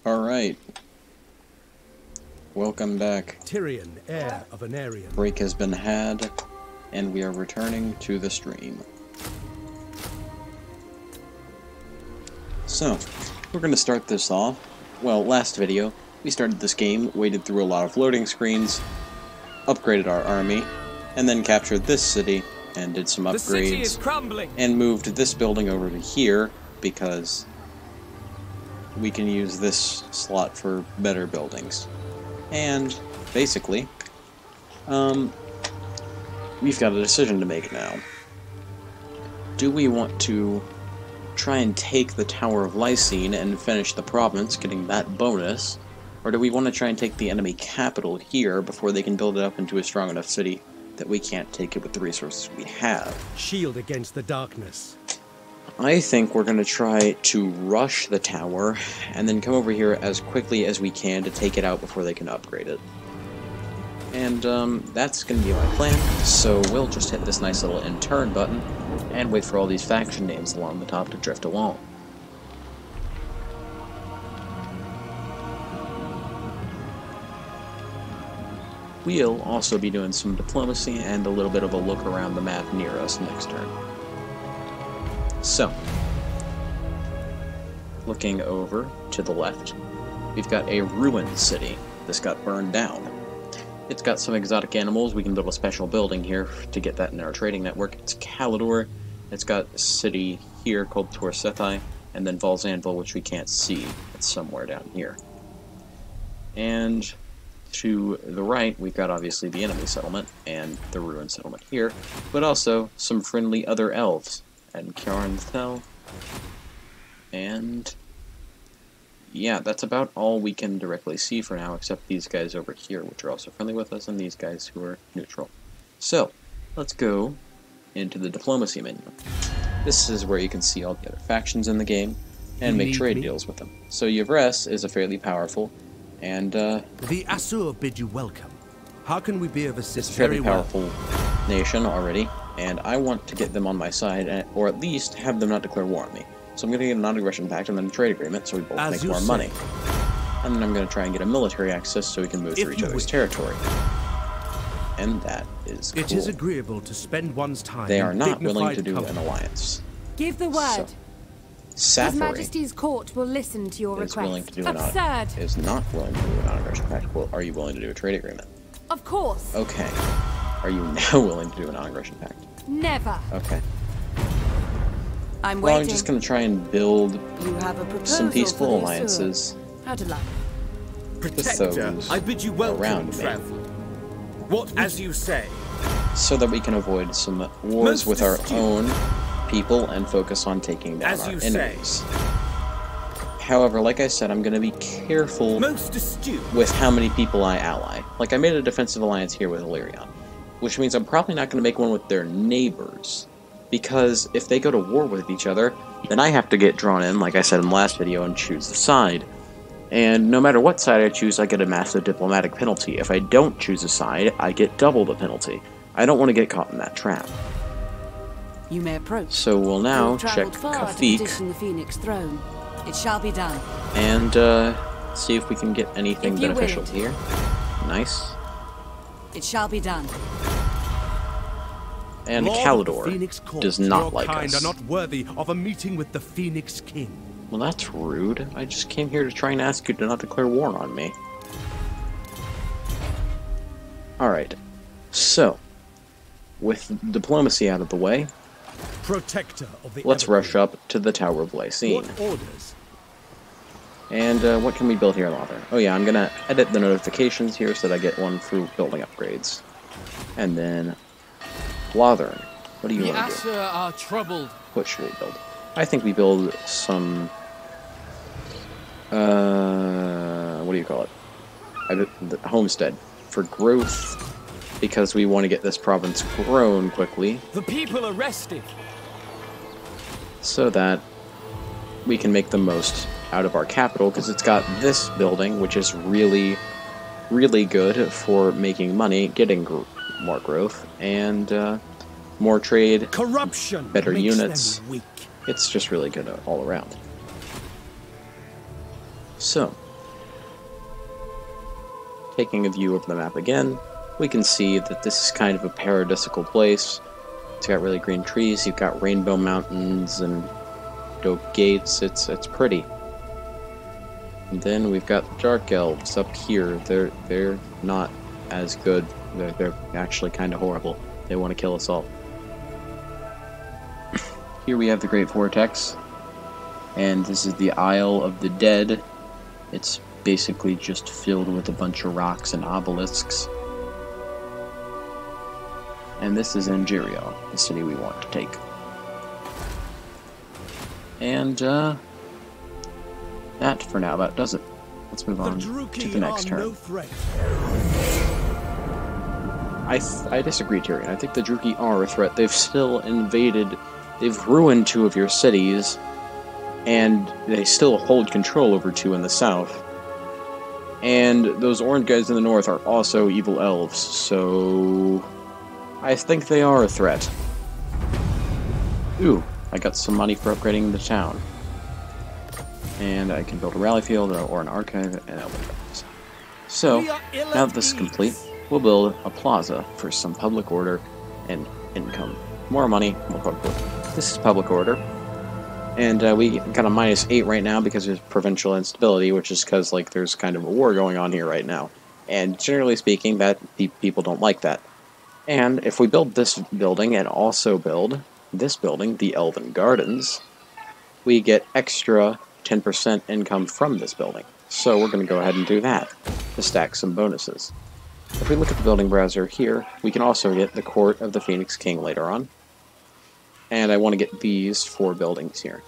Alright. Welcome back. Tyrion, heir of Anarion. Break has been had, and we are returning to the stream. So, we're going to start this off. Well, last video, we started this game, waded through a lot of loading screens, upgraded our army, and then captured this city, and did some upgrades. The city is crumbling. And moved this building over to here, because we can use this slot for better buildings. And, basically, we've got a decision to make now. Do we want to try and take the Tower of Lysine and finish the province, getting that bonus, or do we want to try and take the enemy capital here before they can build it up into a strong enough city that we can't take it with the resources we have? Shield against the darkness. I think we're going to try to rush the tower, and then come over here as quickly as we can to take it out before they can upgrade it. And, that's going to be my plan, so we'll just hit this nice little end turn button, and wait for all these faction names along the top to drift along. We'll also be doing some diplomacy and a little bit of a look around the map near us next turn. So, looking over to the left, we've got a ruined city. This got burned down. It's got some exotic animals. We can build a special building here to get that in our trading network. It's Calidor. It's got a city here called Torsethi, and then Valzanville, which we can't see. It's somewhere down here. And to the right, we've got obviously the enemy settlement and the ruined settlement here, but also some friendly other elves. And Kjarnthel, and yeah, that's about all we can directly see for now, except these guys over here, which are also friendly with us, and these guys who are neutral. So, let's go into the diplomacy menu. This is where you can see all the other factions in the game, and make trade deals with them. So Yvres is a fairly powerful, and the Asur bid you welcome. How can we be of assistance? It's a fairly powerful nation already, and I want to get them on my side, or at least have them not declare war on me. So I'm going to get a non-aggression pact and then a trade agreement so we both make more money. And then I'm going to try and get a military access so we can move through each other's territory. And that is cool. It is agreeable to spend one's time. They are not willing to do an alliance. Give the word. So, His Majesty's court will listen to your request. Willing to do Absurd. Is not willing to do a non-aggression pact. Well, are you willing to do a trade agreement? Of course. Okay. Are you now willing to do a non-aggression pact? Never. Okay. I'm well, waiting. I'm just going to try and build You have a proposal some peaceful for the alliances. How to love. Protector, I bid you welcome, around travel. What as you say? So that we can avoid some wars with our own people and focus on taking down our enemies. However, like I said, I'm going to be careful with how many people I ally. Like, I made a defensive alliance here with Illyrian, which means I'm probably not going to make one with their neighbors. Because if they go to war with each other, then I have to get drawn in, like I said in the last video, and choose a side. And no matter what side I choose, I get a massive diplomatic penalty. If I don't choose a side, I get double the penalty. I don't want to get caught in that trap. You may approach. So we'll now check Kafik. The Phoenix throne. It shall be done. And see if we can get anything beneficial here. Nice. It shall be done. And Calidor does not like us. Are not worthy of a meeting with the Phoenix King. Well, that's rude. I just came here to try and ask you to not declare war on me. Alright. So, with diplomacy out of the way, Protector of the let's rush up to the Tower of Lysine. What orders? And what can we build here in Lothern? Oh yeah, I'm going to edit the notifications here so that I get one for building upgrades. And then Lothern. What do you want to do? The Asur are troubled. What should we build? I think we build some... what do you call it? The homestead. For growth, because we want to get this province grown quickly. The people are restive. So that we can make the most out of our capital, because it's got this building, which is really, really good for making money, getting more growth, and more trade, corruption, better units. It's just really good all around. So, taking a view of the map again, we can see that this is kind of a paradisical place. It's got really green trees, you've got rainbow mountains and dope gates, it's pretty. And then we've got the Dark Elves up here. They're not as good. They're actually kind of horrible. They want to kill us all. Here we have the Great Vortex, and this is the Isle of the Dead. It's basically just filled with a bunch of rocks and obelisks. And this is Angerio, the city we want to take. And that for now about does it. Let's move on to the next turn. I disagree, Tyrion. I think the Druki are a threat. They've still invaded, they've ruined 2 of your cities, and they still hold control over 2 in the south. And those orange guys in the north are also evil elves, so I think they are a threat. Ooh, I got some money for upgrading the town. And I can build a rally field or an archive and open it. So, now that this is complete, we'll build a plaza for some public order and income. More money, more public order. This is public order. And we got a -8 right now because there's provincial instability, which is because like there's kind of a war going on here right now. And generally speaking, that people don't like that. And if we build this building and also build this building, the Elven Gardens, we get extra 10% income from this building. So we're going to go ahead and do that to stack some bonuses. If we look at the building browser here, we can also get the Court of the Phoenix King later on. And I want to get these 4 buildings here.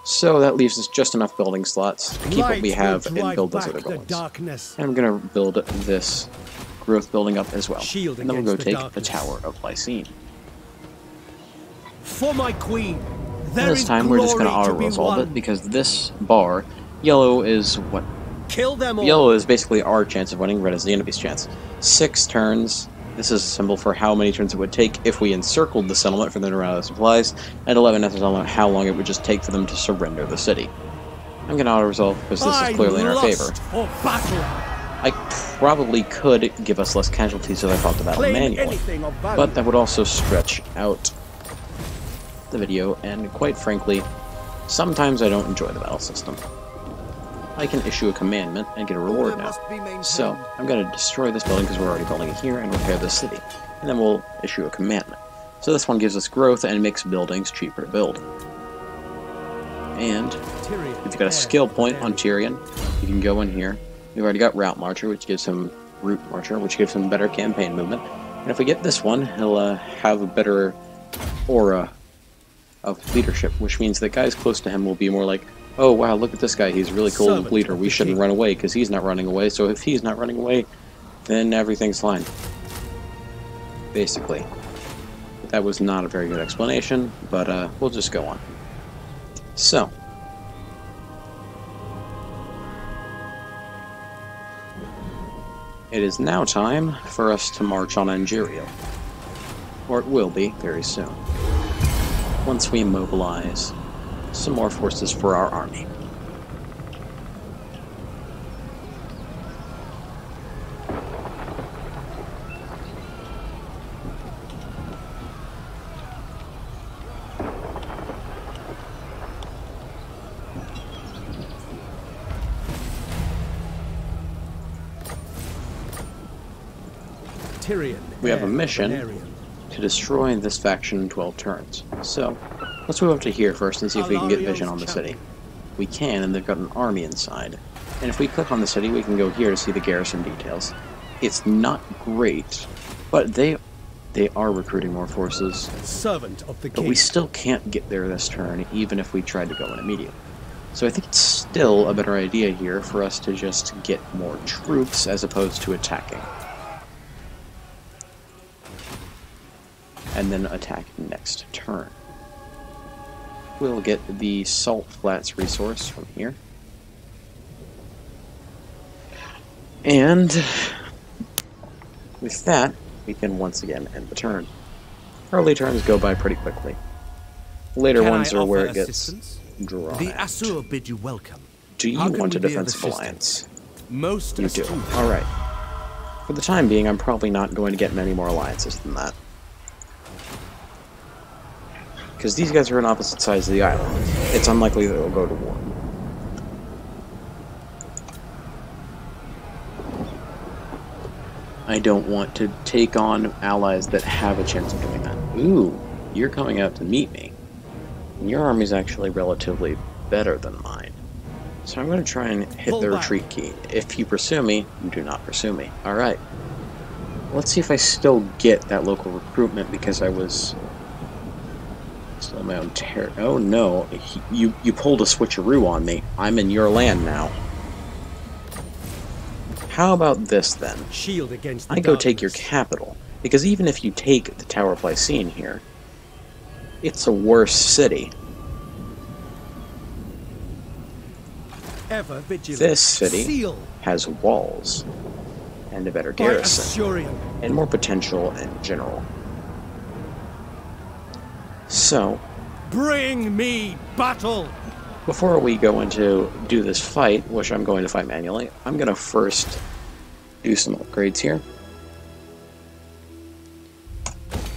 So that leaves us just enough building slots to keep what we have and build those other buildings. And I'm going to build this growth building up as well. And then we'll go take the Tower of Lycene. For my queen. And this time we're just going to auto-resolve it because this bar, yellow is what? Kill them all. Yellow is basically our chance of winning, red is the enemy's chance. 6 turns. This is a symbol for how many turns it would take if we encircled the settlement for them to run out of supplies, and 11 is how long it would just take for them to surrender the city. I'm going to auto-resolve because this is clearly in our favor. I probably could give us less casualties if I fought the battle manually, but that would also stretch out the video, and quite frankly, sometimes I don't enjoy the battle system. I can issue a commandment and get a reward now. So, I'm going to destroy this building because we're already building it here and repair this city. And then we'll issue a commandment. So this one gives us growth and makes buildings cheaper to build. And if you've got a skill point on Tyrion, you can go in here. We've already got Route Marcher, which gives him Route Marcher, which gives him better campaign movement. And if we get this one, he'll have a better aura of leadership, which means that guys close to him will be more like, oh wow, look at this guy, he's a really cool leader, we shouldn't run away because he's not running away, so if he's not running away, then everything's fine. Basically. That was not a very good explanation, but we'll just go on. So. It is now time for us to march on Angerio. Or it will be very soon. Once we mobilize some more forces for our army. Tyrion, we have a mission to destroy this faction in 12 turns. So, let's move up to here first and see if we can get vision on the city. We can, and they've got an army inside. And if we click on the city, we can go here to see the garrison details. It's not great, but they are recruiting more forces. Servant of the king. But we still can't get there this turn, even if we tried to go in immediately. So I think it's still a better idea here for us to just get more troops as opposed to attacking. And then attack next turn. We'll get the Salt Flats resource from here. And with that, we can once again end the turn. Early turns go by pretty quickly. Later ones are where it gets drawn The out. Asur bid you welcome. Do you want a defensive alliance? Most You do. astute. Alright. For the time being, I'm probably not going to get many more alliances than that. Because these guys are on opposite sides of the island. It's unlikely that they'll go to war. I don't want to take on allies that have a chance of doing that. Ooh, you're coming out to meet me. And your army's actually relatively better than mine. So I'm going to try and hit the retreat key. If you pursue me, you do not pursue me. Alright. Let's see if I still get that local recruitment because I was still in my own territory. Oh no, you pulled a switcheroo on me. I'm in your land now. How about this then? Shield against the I go take darkness. your capital. Because even if you take the Tower of Lycene here, it's a worse city. Ever vigilant. This city Seal has walls, and a better by garrison, Asturion. and more potential in general. So, Bring me battle. before we go into do this fight, which I'm going to fight manually, I'm going to first do some upgrades here.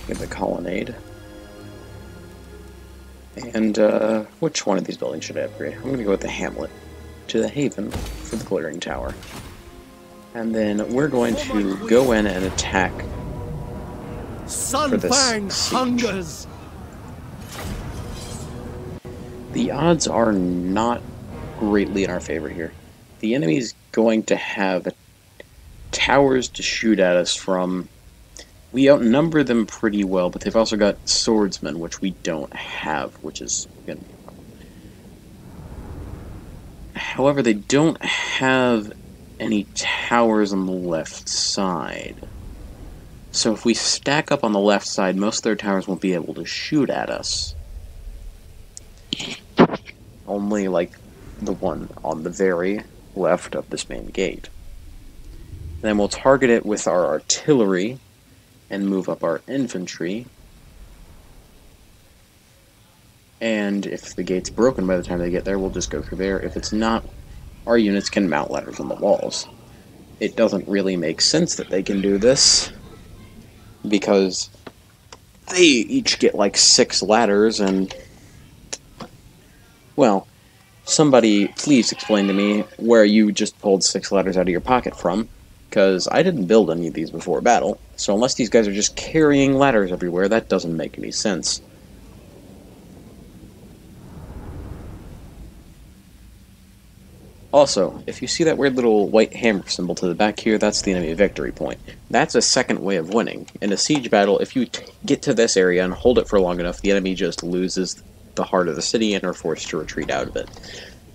Get the colonnade. And, which one of these buildings should I upgrade? I'm going to go with the Hamlet to the Haven for the Glittering Tower. And then we're going to go in and attack Sunfang siege. hungers. The odds are not greatly in our favor here. The enemy's going to have towers to shoot at us from. We outnumber them pretty well, but they've also got swordsmen, which we don't have, which is going to be a problem. However, they don't have any towers on the left side. So if we stack up on the left side, most of their towers won't be able to shoot at us. Only, like, the one on the very left of this main gate. Then we'll target it with our artillery and move up our infantry. And if the gate's broken by the time they get there, we'll just go through there. If it's not, our units can mount ladders on the walls. It doesn't really make sense that they can do this, because they each get like 6 ladders, and, well, somebody please explain to me where you just pulled 6 ladders out of your pocket from, because I didn't build any of these before battle, so unless these guys are just carrying ladders everywhere, that doesn't make any sense. Also, if you see that weird little white hammer symbol to the back here, that's the enemy victory point. That's a second way of winning. In a siege battle, if you get to this area and hold it for long enough, the enemy just loses the heart of the city and are forced to retreat out of it.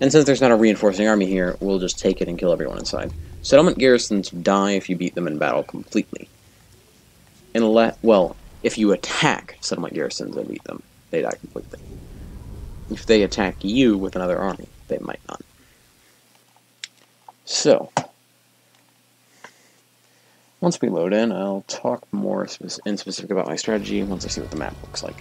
And since there's not a reinforcing army here, we'll just take it and kill everyone inside. Settlement garrisons die if you beat them in battle completely. Well, if you attack settlement garrisons and beat them, they die completely. If they attack you with another army, they might not. So, once we load in, I'll talk more in specific about my strategy once I see what the map looks like.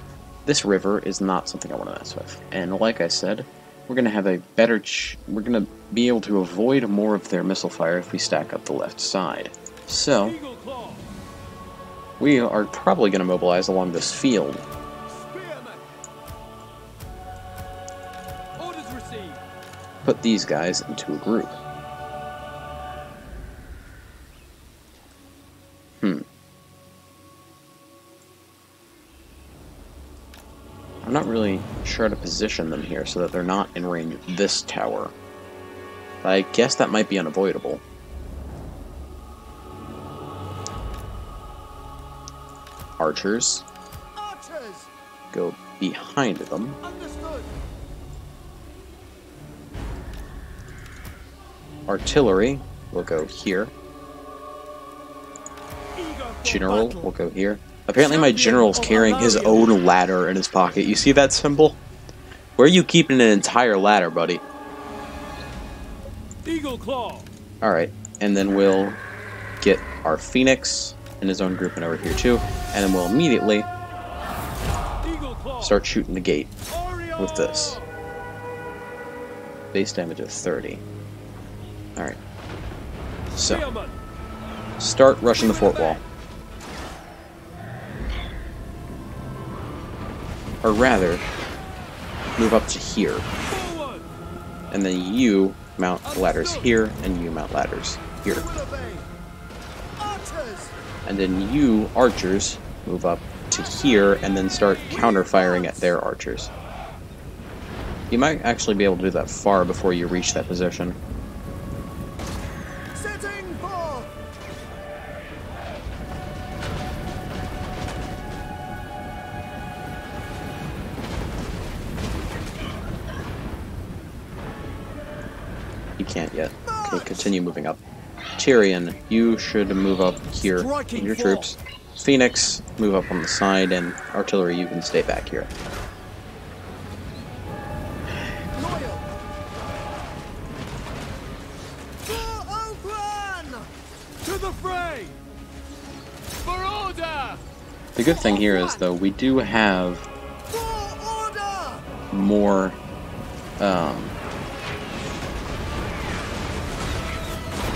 This river is not something I want to mess with, and like I said, we're going to have a better we're going to be able to avoid more of their missile fire if we stack up the left side. So, we are probably going to mobilize along this field. Put these guys into a group. I'm not really sure how to position them here so that they're not in range of this tower. But I guess that might be unavoidable. Archers. Go behind them. Understood. Artillery will go here. General will go here. Apparently my general's carrying his own ladder in his pocket. You see that symbol? Where are you keeping an entire ladder, buddy? Eagle Claw. Alright, and then we'll get our Phoenix and his own grouping over here too, and then we'll immediately start shooting the gate with this. Base damage of 30. Alright. So, start rushing the fort wall. Or rather, move up to here. And then you mount ladders here, and you mount ladders here. And then you, archers, move up to here, and then start counter-firing at their archers. You might actually be able to do that far before you reach that position. You can't yet. Okay, continue moving up. Tyrion, you should move up here with your troops. Phoenix, move up on the side, and artillery, you can stay back here. The good thing here is, though, we do have more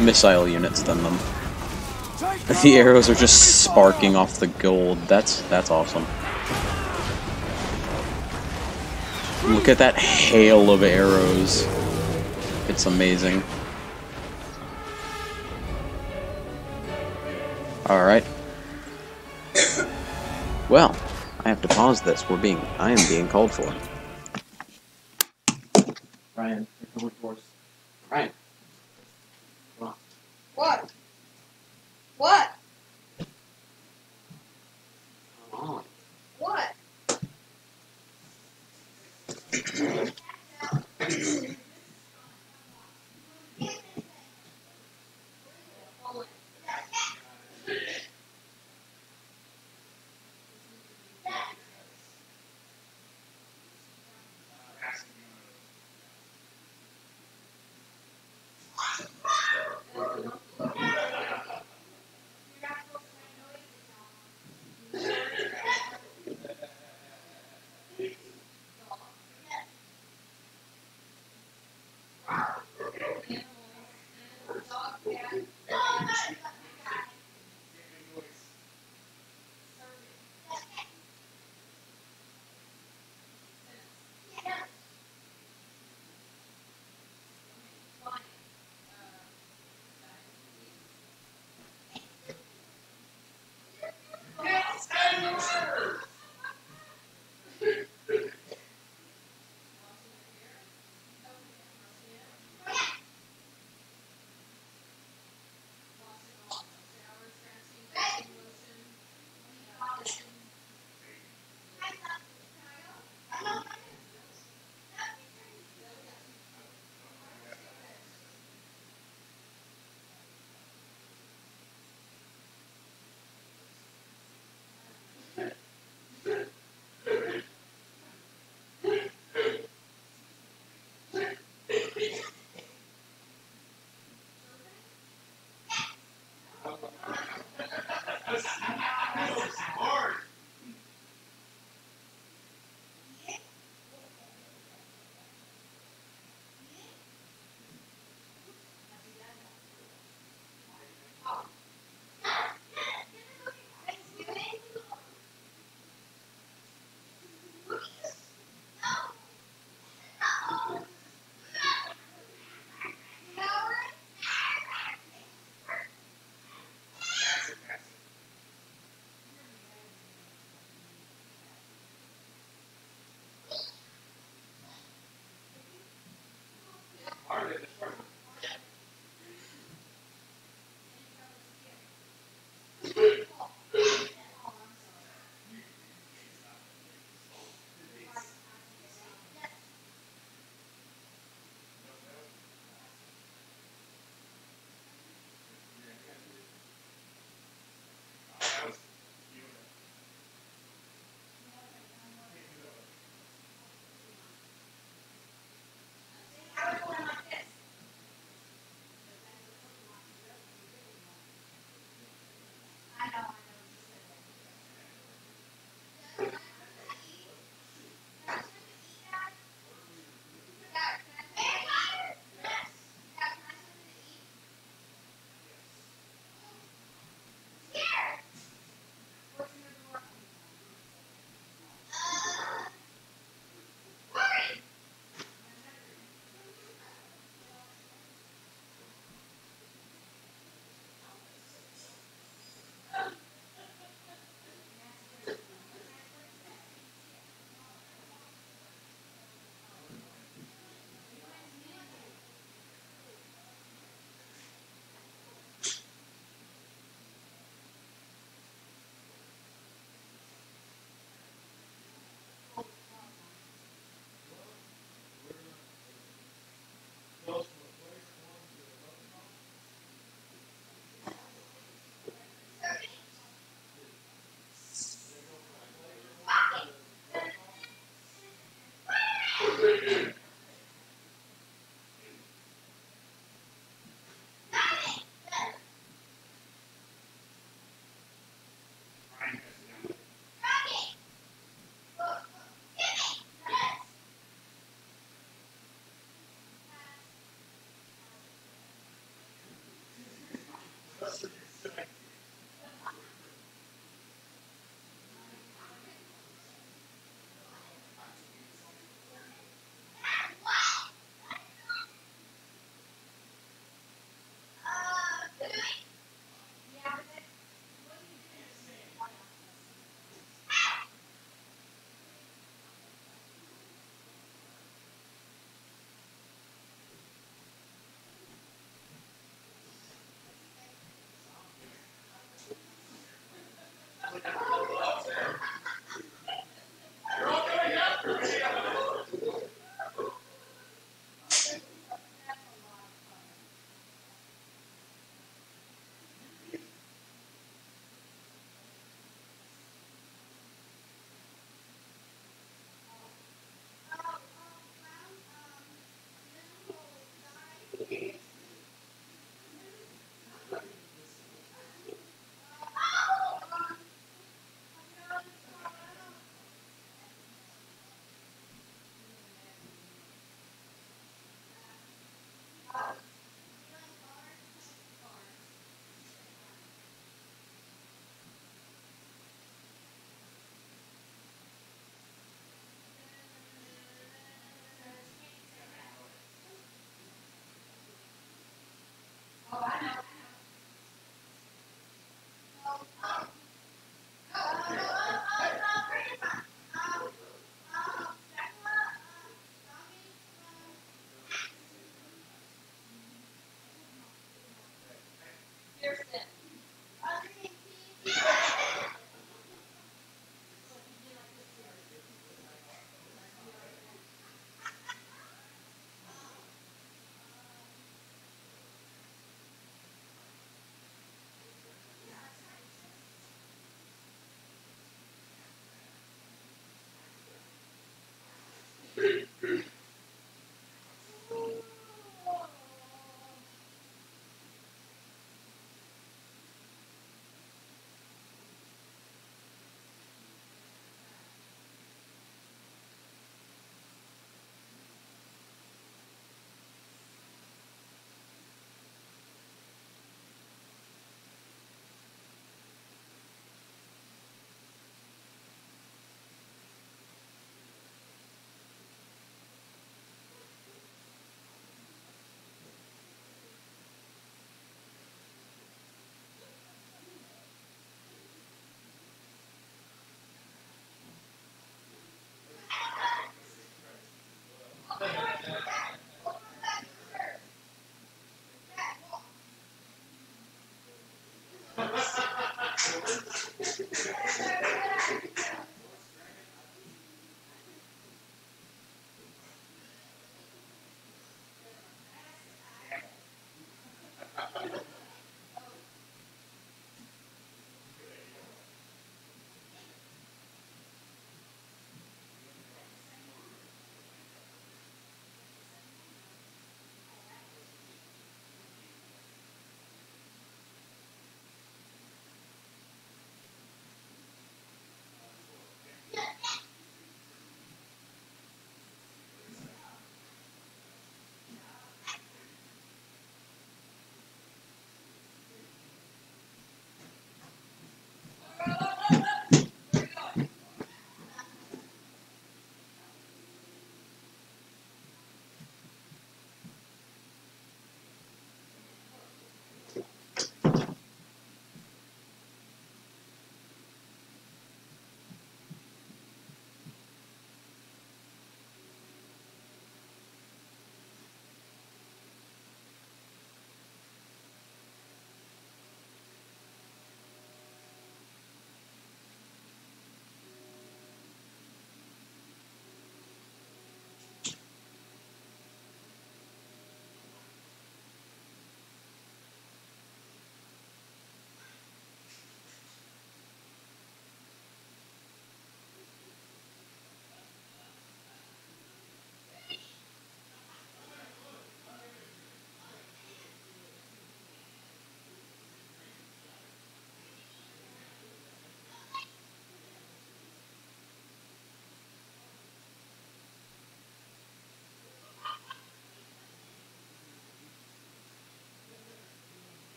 missile units than them. The arrows are just sparking off the gold. That's awesome. Look at that hail of arrows. It's amazing. Alright. Well, I have to pause this. I am being called for. Ryan, you're coming for us. Ryan. Come on. What? What? Come on. What?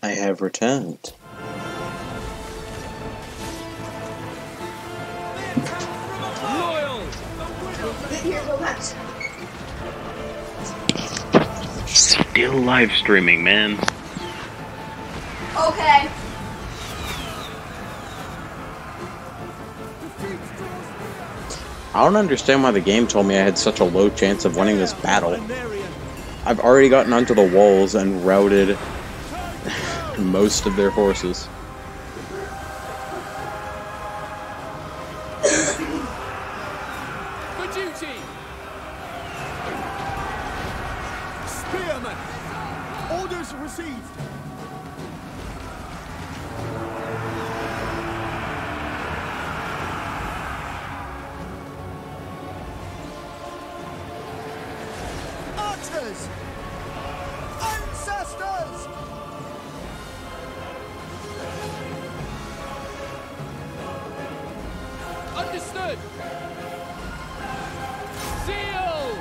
I have returned. Loyal! Here, relax. Still live streaming, man. Okay. I don't understand why the game told me I had such a low chance of winning this battle. I've already gotten onto the walls and routed most of their forces. For duty! Spearman! Orders received! Archers! Ancestors! Understood! Zeal!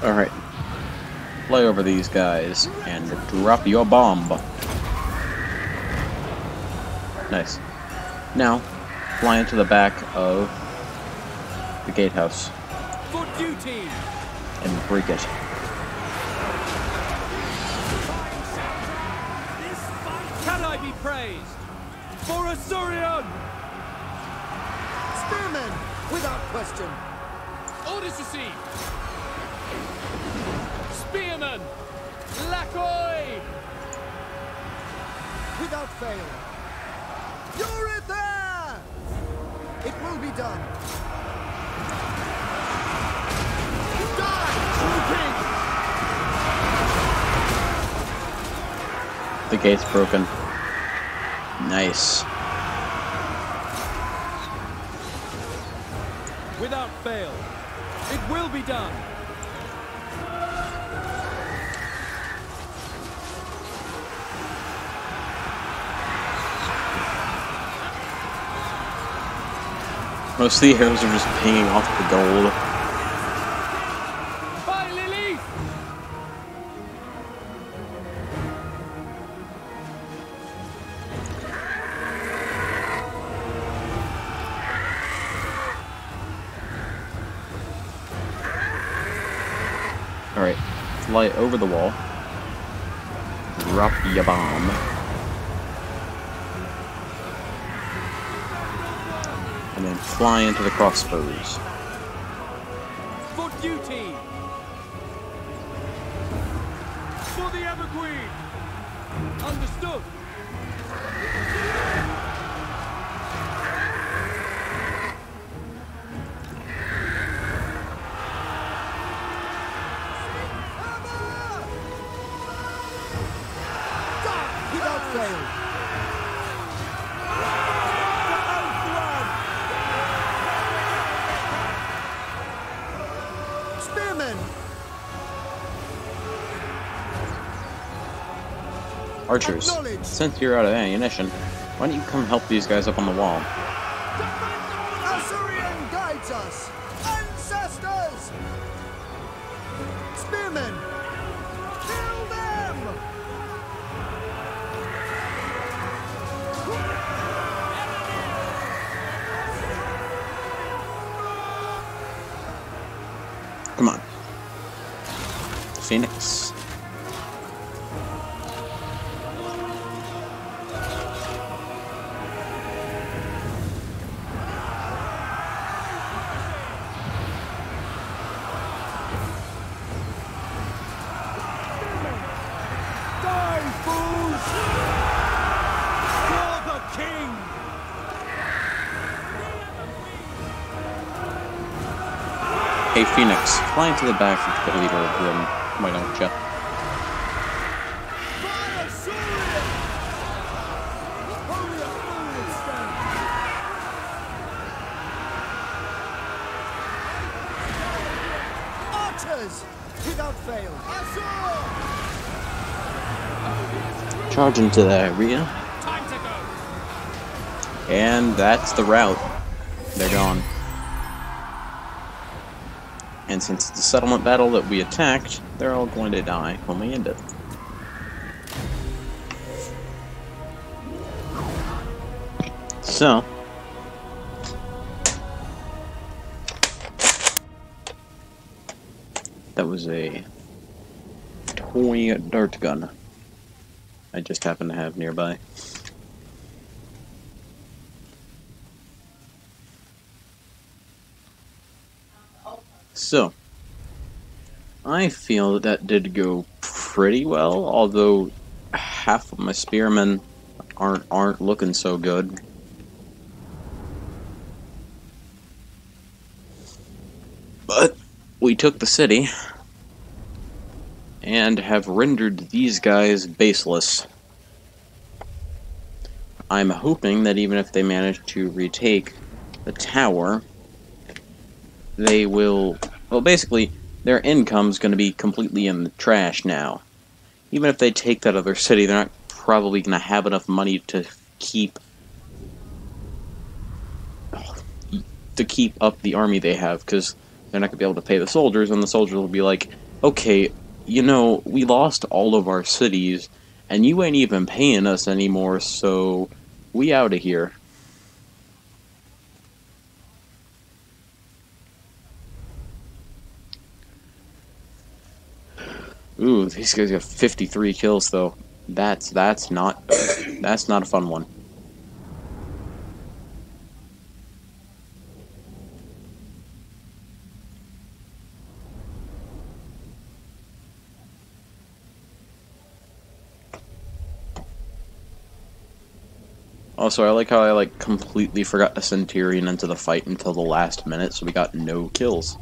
Alright. Fly over these guys and drop your bomb. Nice. Now, fly into the back of the gatehouse For duty! and break it. Can I be praised? For Azurion! Spearmen! Without question! Orders received! Spearman! Lacoy! Without fail! You're there! It will be done! Die! The gate's broken. Nice. Without fail! It will be done! Most of the arrows are just pinging off the gold. By Lily! Alright, fly over the wall. Drop your bomb. And then fly into the crossbows. For duty! For the Everqueen! Understood! Without fail! Spearmen! Archers, Acknowledged. since you're out of ammunition, why don't you come help these guys up on the wall? Azurion guides us! Ancestors! Spearmen! Kill them! Come on. Phoenix. Die, fools! For the king! Hey Phoenix, fly into the back of the leader of Grim. Why don't ya? failed. Charge into the area. Time to go. And that's the route. They're gone. And since it's a settlement battle that we attacked, they're all going to die when we end it. So, that was a toy dart gun I just happen to have nearby. So, I feel that did go pretty well, although half of my spearmen aren't looking so good. But we took the city and have rendered these guys baseless. I'm hoping that even if they manage to retake the tower, they will... Well, basically, their income's going to be completely in the trash now. Even if they take that other city, they're not probably going to have enough money to keep up the army they have, because they're not going to be able to pay the soldiers, and the soldiers will be like, okay, you know, we lost all of our cities, and you ain't even paying us anymore, so we out of here. Ooh, these guys got 53 kills though. That's not a fun one. Also, I like how I completely forgot to send Tyrion into the fight until the last minute, so we got no kills.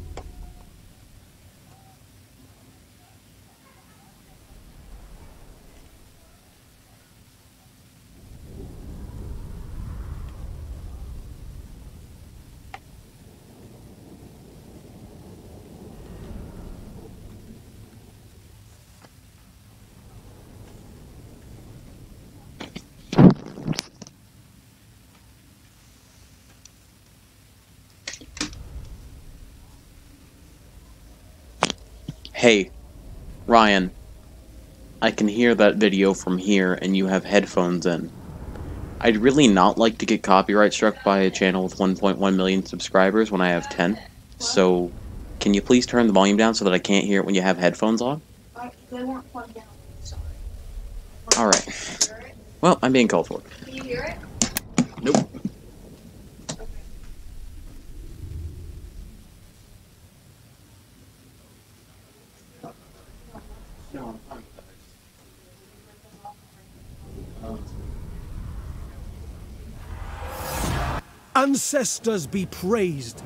Hey, Ryan, I can hear that video from here and you have headphones in. I'd really not like to get copyright struck by a channel with 1.1 million subscribers when I have 10. So, can you please turn the volume down so that I can't hear it when you have headphones on? They weren't plugged in. Sorry. Alright. Well, I'm being called for. Can you hear it? Nope. Ancestors be praised.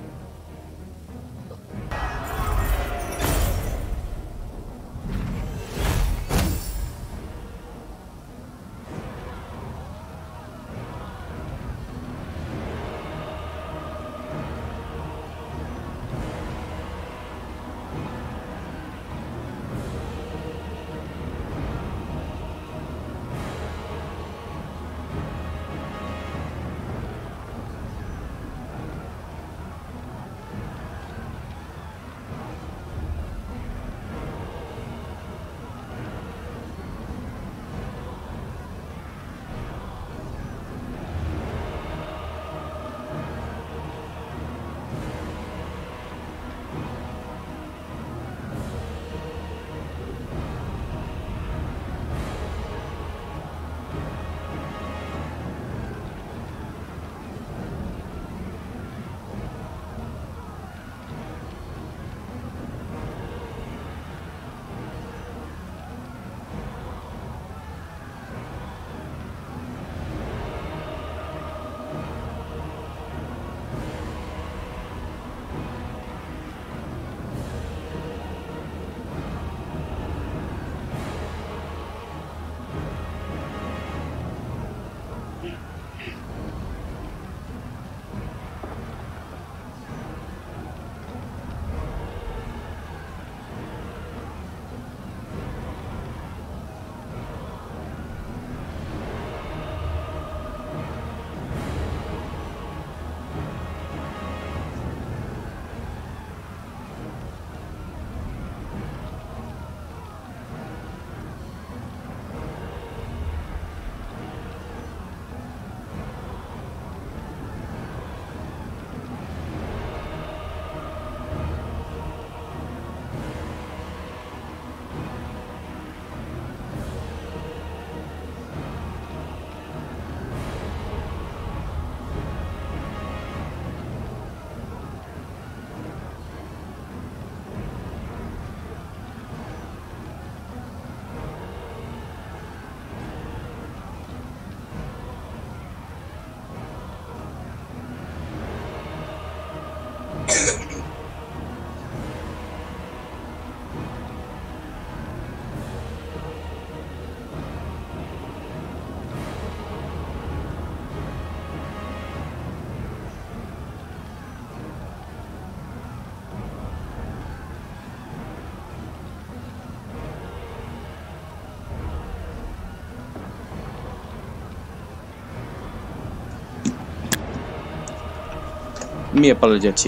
Me apologize.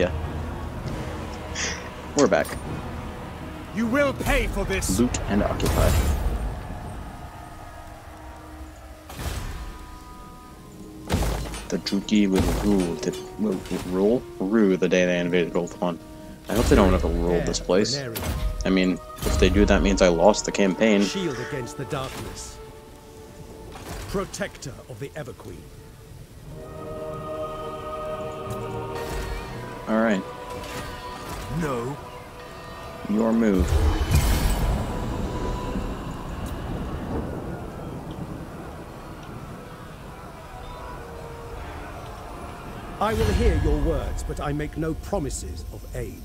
We're back. You will pay for this. Loot and occupy. The Druki will rule the day they invaded Lothern. I hope they don't ever rule this place. I mean, if they do, that means I lost the campaign. Shield against the darkness. Protector of the Everqueen. Alright. No. Your move. I will hear your words, but I make no promises of aid.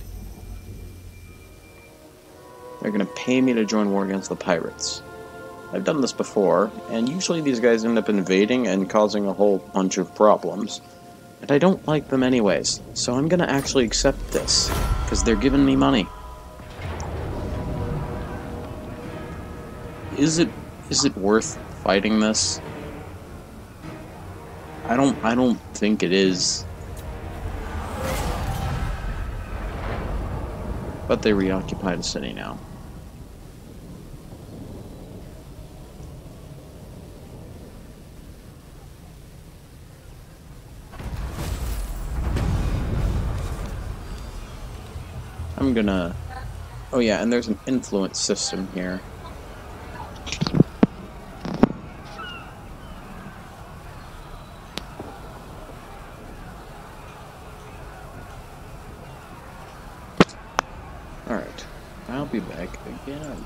They're gonna pay me to join war against the pirates. I've done this before, and usually these guys end up invading and causing a whole bunch of problems. And I don't like them anyways, so I'm gonna actually accept this, because they're giving me money. Is it worth fighting this? I don't think it is. But they reoccupied a city now. I'm gonna... Oh yeah, and there's an influence system here. Alright, I'll be back again.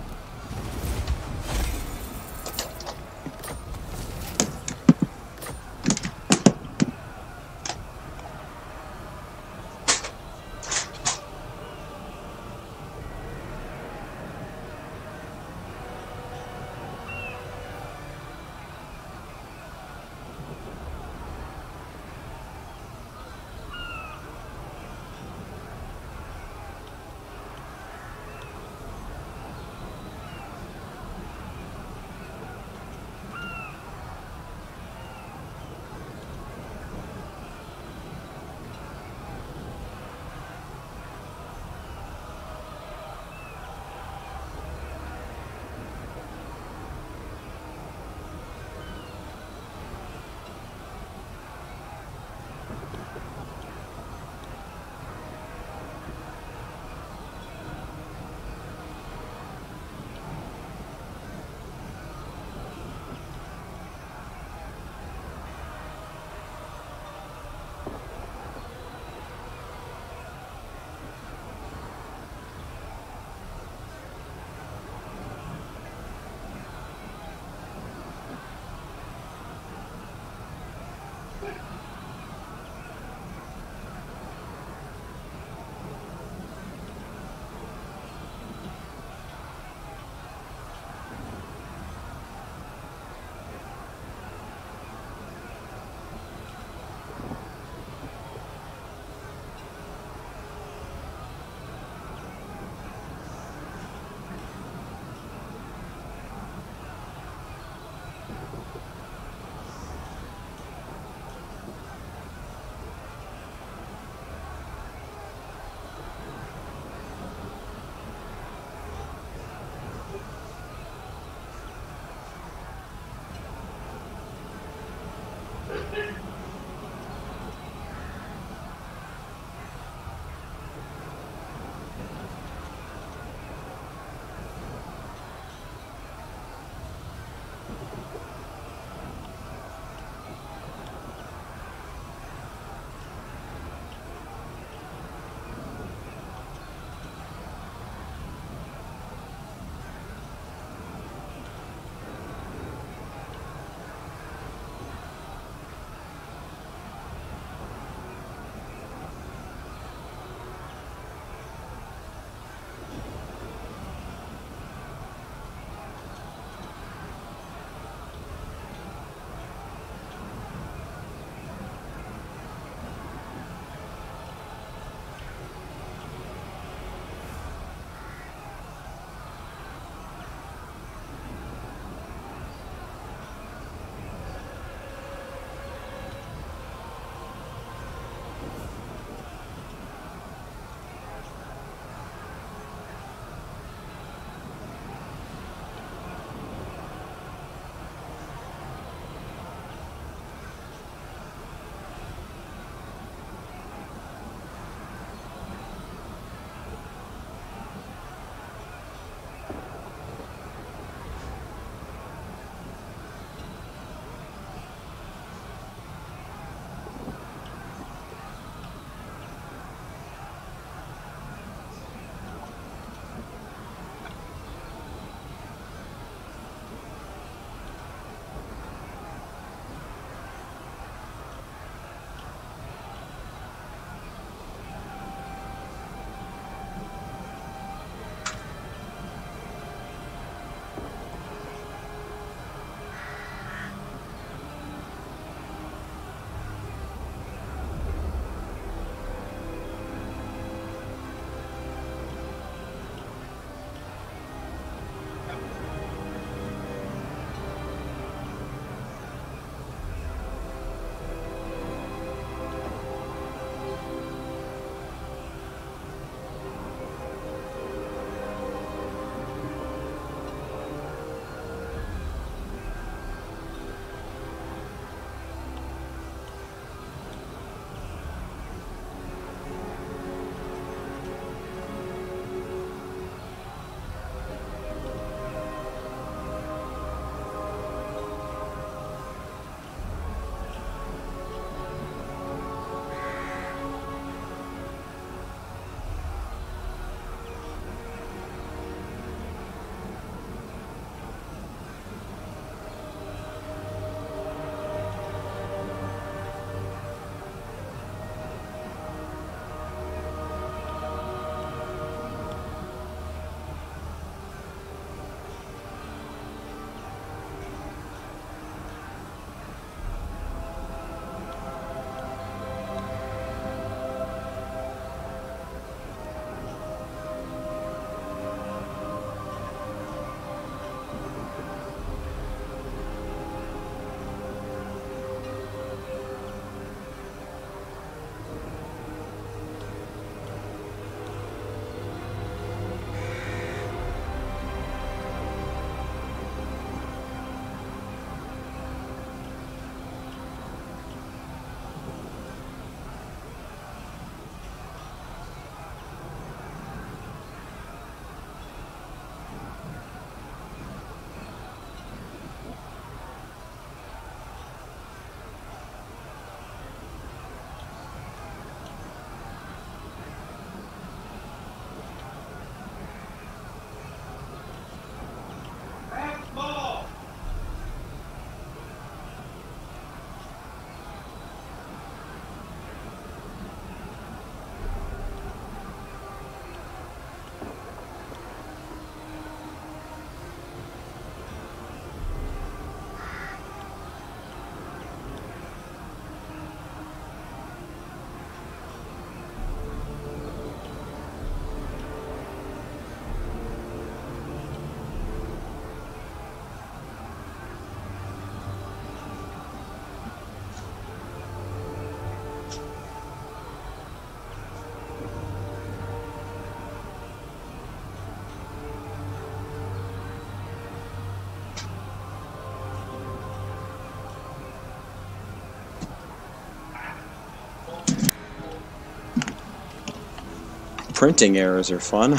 Printing errors are fun.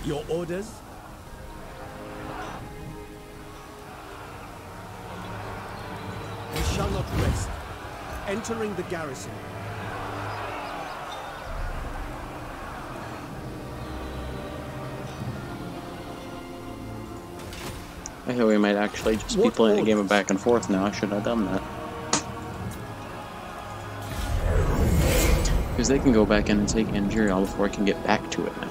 Your orders? We shall not rest. Entering the garrison. I think we might actually just be playing a game of back and forth now. I should have done that. Because they can go back in and take Angerial before I can get back to it now.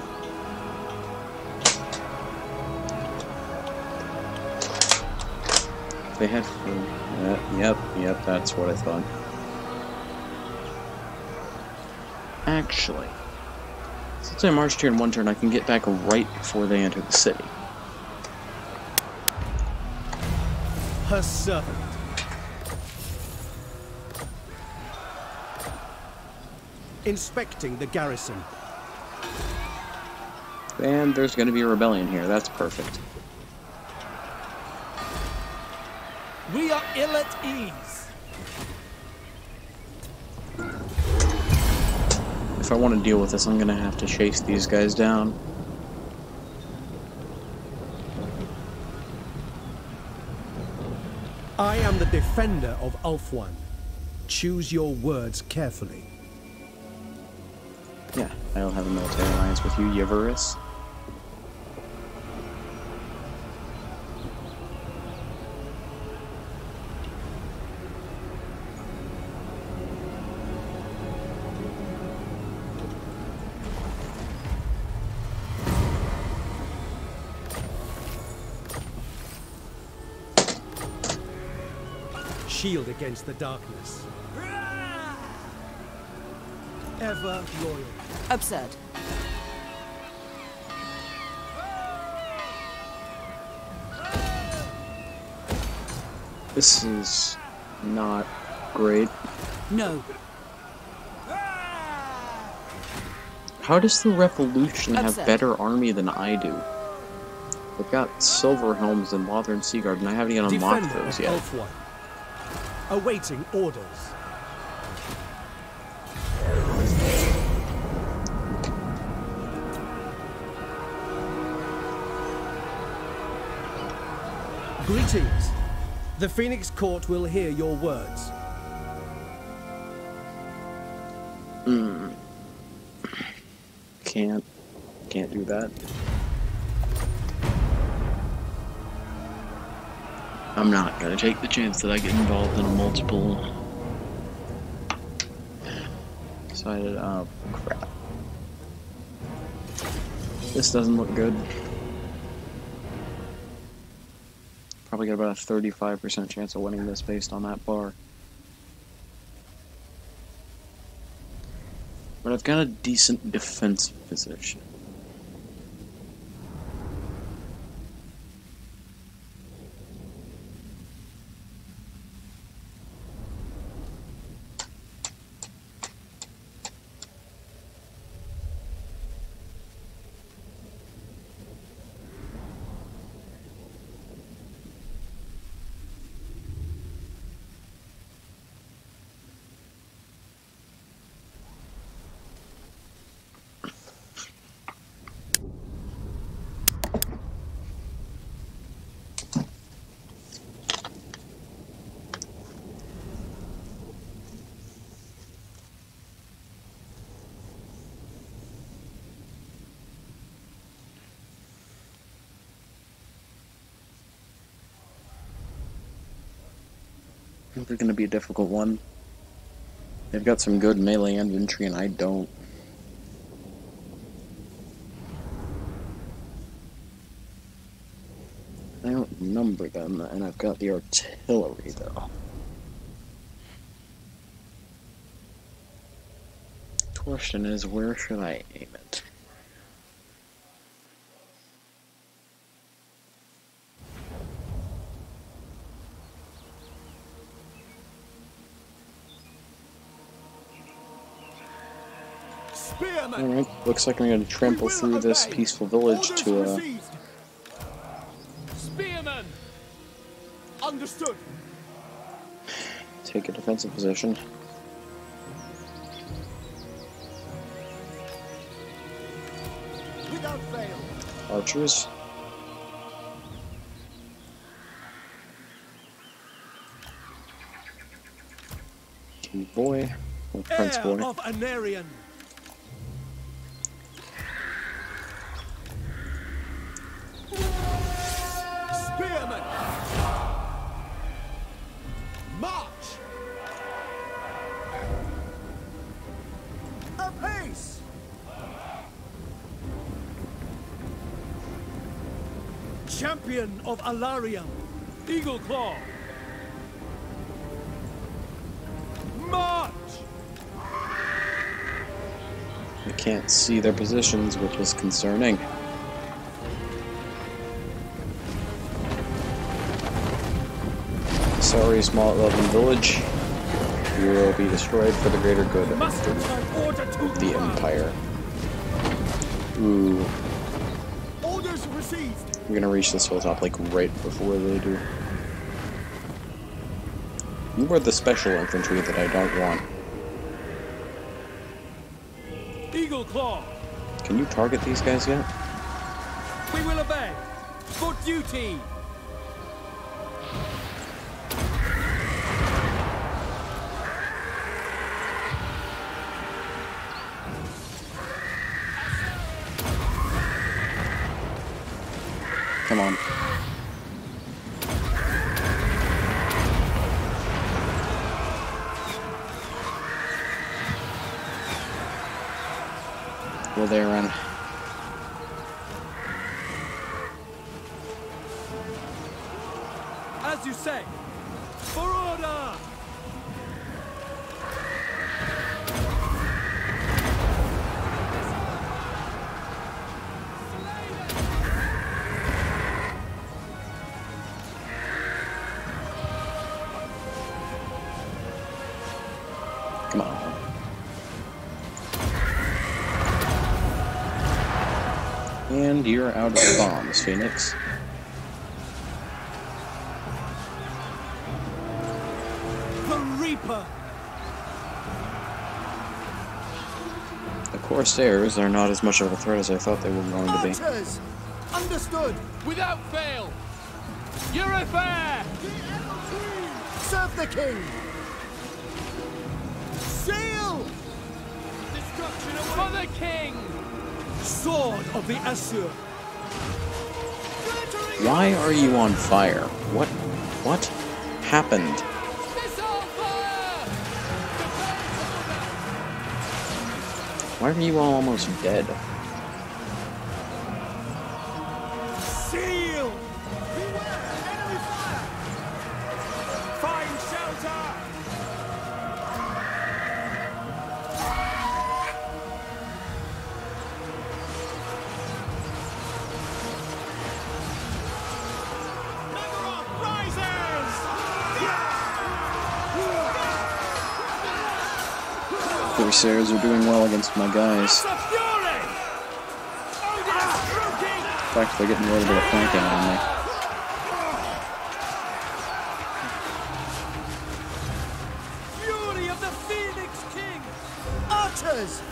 They had food. Yep, that's what I thought. Actually, since I marched here in one turn, I can get back right before they enter the city. Her servant. Inspecting the garrison. And there's going to be a rebellion here. That's perfect. We are ill at ease. If I want to deal with this, I'm going to have to chase these guys down. I am the defender of Ulfwan. Choose your words carefully. Yeah, I don't have a military alliance with you, Yvarus. Shield against the darkness. Ever loyal. Absurd. This is not great. No. How does the Revolution have Upset. better army than I do? They've got silver helms and Lothern Seaguard, and I haven't even unlocked Defender those of yet. Ulfwan. Awaiting orders. Greetings. The Phoenix Court will hear your words. Can't do that. I'm not gonna take the chance that I get involved in a multiple sided. Oh crap. This doesn't look good. Probably got about a 35% chance of winning this based on that bar. But I've got a decent defensive position. This is going to be a difficult one. They've got some good melee infantry, and I don't. I don't number them, and I've got the artillery, though. The question is, where should I aim it? Alright, looks like I'm going to trample through this peaceful village to, Spearmen! Understood. take a defensive position. Archers. King Boy. Or Prince Heir Boy. of Anarian. Spearman. March. Apace! Champion of Alarium. Eagle Claw. March. I can't see their positions, which is concerning. Sorry, small Lothern village. You will be destroyed for the greater good of the Empire. Ooh. Orders received. I'm gonna reach this hilltop like right before they do. You are the special infantry that I don't want. Eagle Claw. Can you target these guys yet? We will obey. For duty. Come on. Well, they run. As you say. For order. Come on. And you're out of the bombs, Phoenix. The Reaper. The Corsairs are not as much of a threat as I thought they were going to be. Archers! Understood! Without fail. You're a fair. Serve the king! Sail! Destruction for the king. Sword of the Asur. Why are you on fire? What happened? Missile fire. Why are you all almost dead? Seal. Beware, enemy fire. Find shelter. Corsairs are doing well against my guys. In fact, they're getting a little bit of flanking on me. Fury of the Phoenix King. Archers!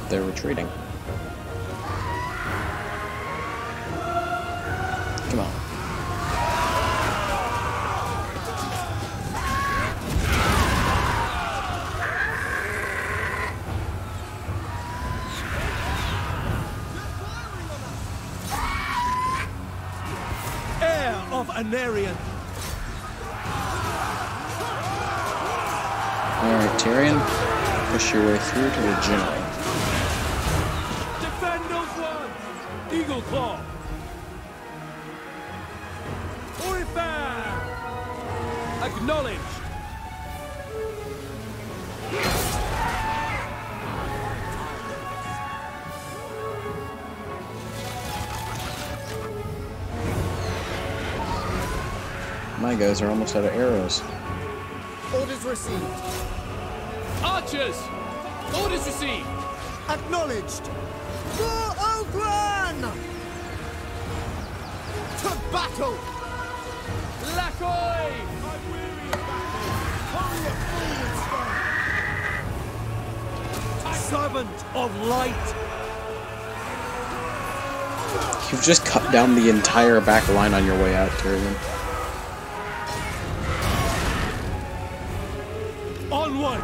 They're retreating. Come on. Heir of Anarian. Alright, Tyrion, push your way through to the general. Defend those ones. Eagle Claw. Orifare. Acknowledged. My guys are almost out of arrows. Orders received. Archers. Orders received. Acknowledged. For Ogran! To battle! Lakoi! I'm weary of battle. Hurry forward, servant of light! You've just cut down the entire back line on your way out, Tyrion. Onward!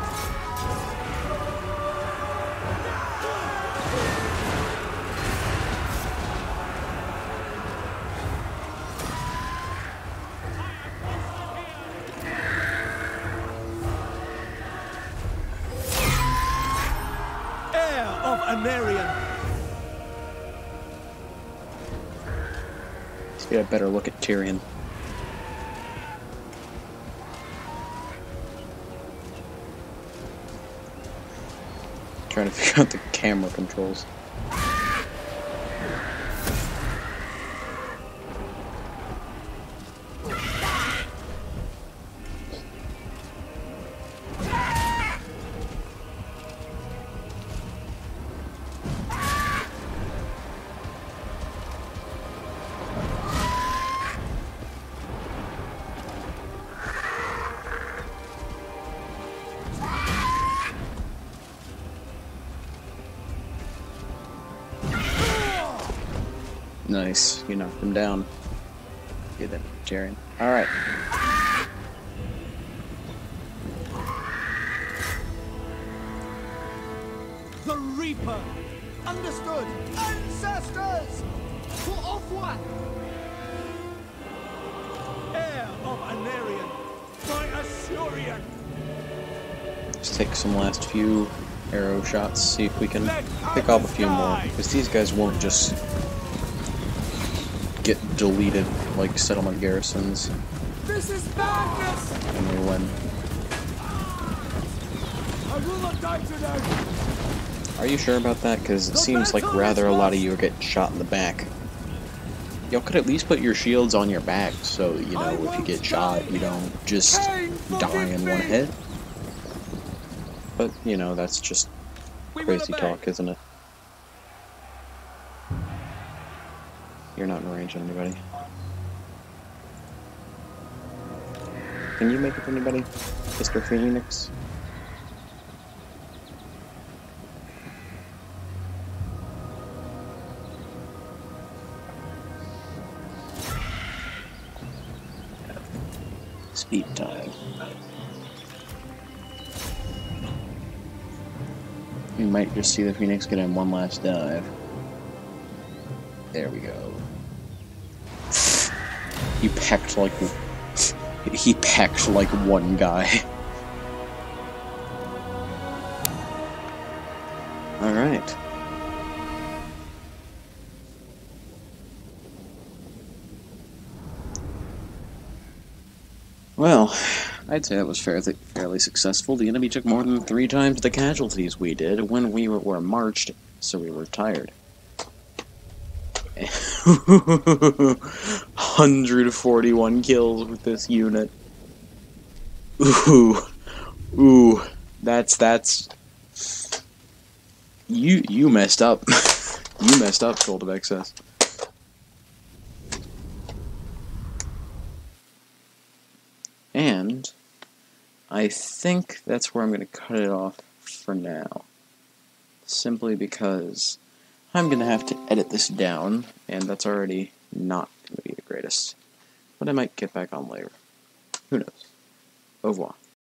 Heir of Anarion! Let's get a better look at Tyrion. Trying to figure out the camera controls. Nice, you knocked him down. Get that, Tyrion. Alright. The Reaper! Understood! Ancestors! Pour au revoir! Heir of Anarion! By Asurian! Let's take some last few arrow shots, see if we can pick off a few more, because these guys won't just get deleted like settlement garrisons. This is madness! And they win. I will not die today! Are you sure about that? Because it seems like rather a lot of you are getting shot in the back. Y'all could at least put your shields on your back, so, you know, if you get shot, you don't just die in one hit. But, you know, that's just crazy talk, isn't it? You're not in range of anybody. Can you make it to anybody, Mr. Phoenix? Speed time. We might just see the Phoenix get in one last dive. There we go. He pecked like one guy. All right. Well, I'd say that was fairly successful. The enemy took more than 3 times the casualties we did when we were marched, so we were tired. 141 kills with this unit. Ooh, that's. You messed up. You messed up, Cult of Excess. And I think that's where I'm going to cut it off for now. Simply because I'm going to have to edit this down, and that's already not going to be the greatest. But I might get back on later. Who knows? Au revoir.